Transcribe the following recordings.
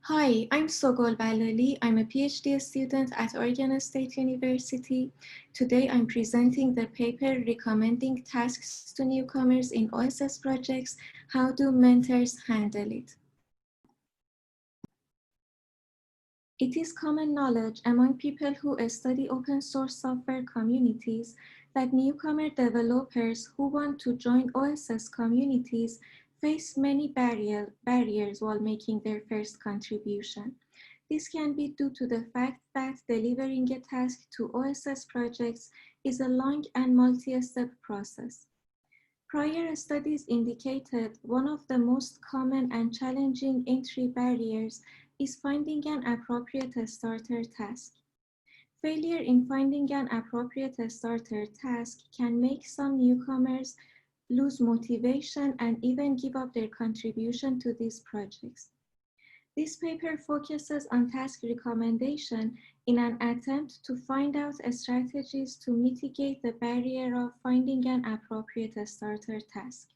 Hi, I'm Sogol Balali. I'm a PhD student at Oregon State University. Today I'm presenting the paper recommending tasks to newcomers in OSS projects. How do mentors handle it? It is common knowledge among people who study open source software communities that newcomer developers who want to join OSS communities face many barriers while making their first contribution. This can be due to the fact that delivering a task to OSS projects is a long and multi-step process. Prior studies indicated one of the most common and challenging entry barriers is finding an appropriate starter task. Failure in finding an appropriate starter task can make some newcomers lose motivation and even give up their contribution to these projects. This paper focuses on task recommendation in an attempt to find out strategies to mitigate the barrier of finding an appropriate starter task.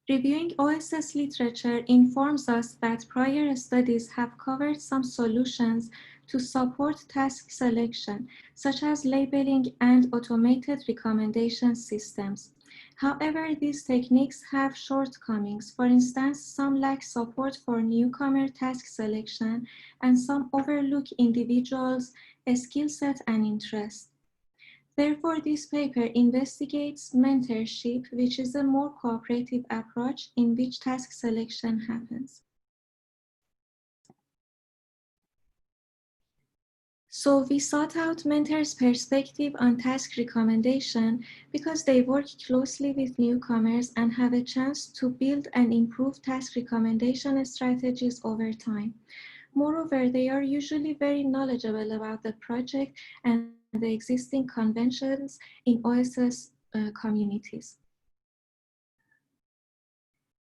Reviewing OSS literature informs us that prior studies have covered some solutions to support task selection, such as labeling and automated recommendation systems. However, these techniques have shortcomings. For instance, some lack support for newcomer task selection, and some overlook individuals' skill set and interest. Therefore, this paper investigates mentorship, which is a more cooperative approach in which task selection happens. So we sought out mentors' perspective on task recommendation because they work closely with newcomers and have a chance to build and improve task recommendation strategies over time. Moreover, they are usually very knowledgeable about the project and the existing conventions in OSS communities.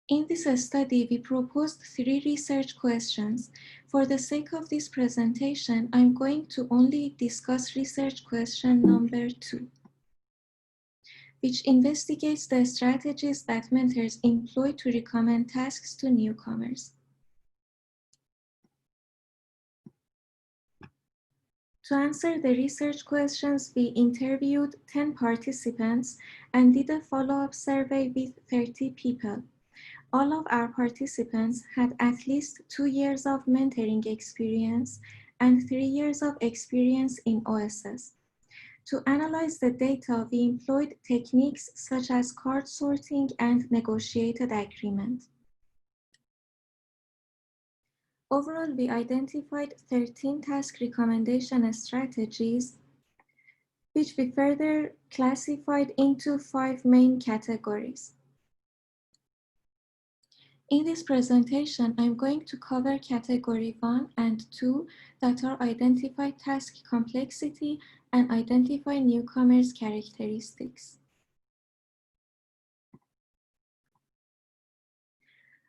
In this study, we proposed 3 research questions. For the sake of this presentation, I'm going to only discuss research question number 2, which investigates the strategies that mentors employ to recommend tasks to newcomers. To answer the research questions, we interviewed 10 participants and did a follow-up survey with 30 people. All of our participants had at least 2 years of mentoring experience and 3 years of experience in OSS. To analyze the data, we employed techniques such as card sorting and negotiated agreement. Overall, we identified 13 task recommendation strategies, which we further classified into 5 main categories. In this presentation, I'm going to cover category 1 and 2 that are identify task complexity and identify newcomers' characteristics.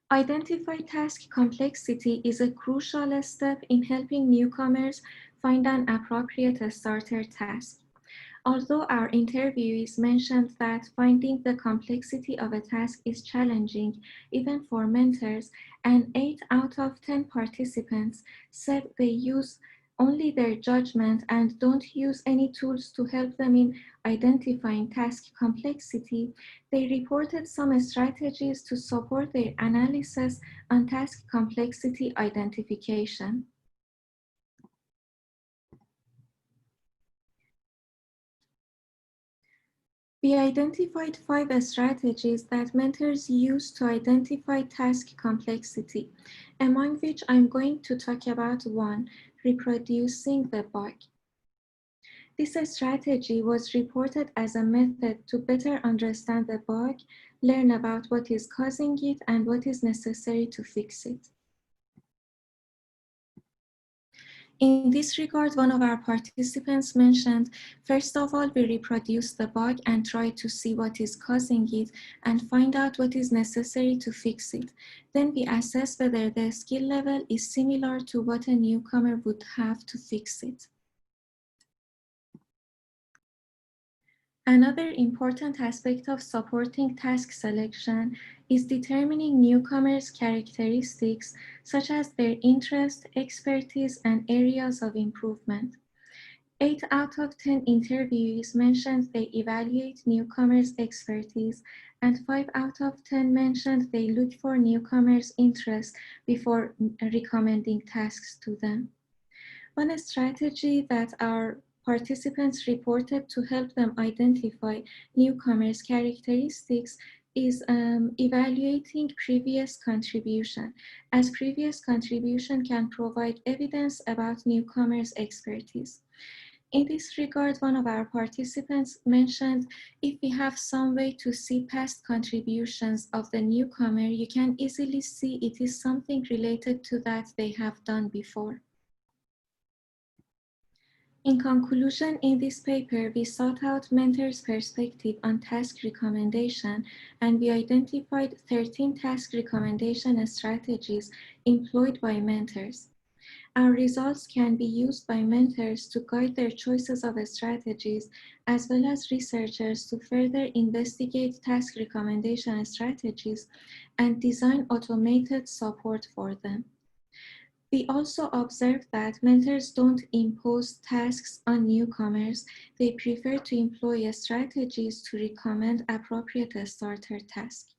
Identify task complexity is a crucial step in helping newcomers find an appropriate starter task. Although our interviewees mentioned that finding the complexity of a task is challenging, even for mentors, and 8 out of 10 participants said they use only their judgment and don't use any tools to help them in identifying task complexity, they reported some strategies to support their analysis on task complexity identification. We identified 5 strategies that mentors use to identify task complexity, among which I'm going to talk about 1, reproducing the bug. This strategy was reported as a method to better understand the bug, learn about what is causing it, and what is necessary to fix it. In this regard, one of our participants mentioned, first of all, we reproduce the bug and try to see what is causing it and find out what is necessary to fix it. Then we assess whether the skill level is similar to what a newcomer would have to fix it. Another important aspect of supporting task selection is determining newcomers' characteristics, such as their interest, expertise, and areas of improvement. 8 out of 10 interviewees mentioned they evaluate newcomers' expertise, and 5 out of 10 mentioned they look for newcomers' interest before recommending tasks to them. One strategy that our participants reported to help them identify newcomers' characteristics is evaluating previous contribution, as previous contribution can provide evidence about newcomers' expertise. In this regard, one of our participants mentioned, if we have some way to see past contributions of the newcomer, you can easily see it is something related to that they have done before. In conclusion, in this paper, we sought out mentors' perspective on task recommendation, and we identified 13 task recommendation strategies employed by mentors. Our results can be used by mentors to guide their choices of strategies, as well as researchers to further investigate task recommendation strategies and design automated support for them. We also observed that mentors don't impose tasks on newcomers. They prefer to employ strategies to recommend appropriate starter tasks.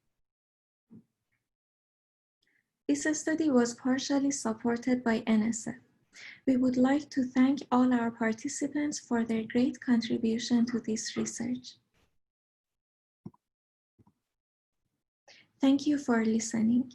This study was partially supported by NSF. We would like to thank all our participants for their great contribution to this research. Thank you for listening.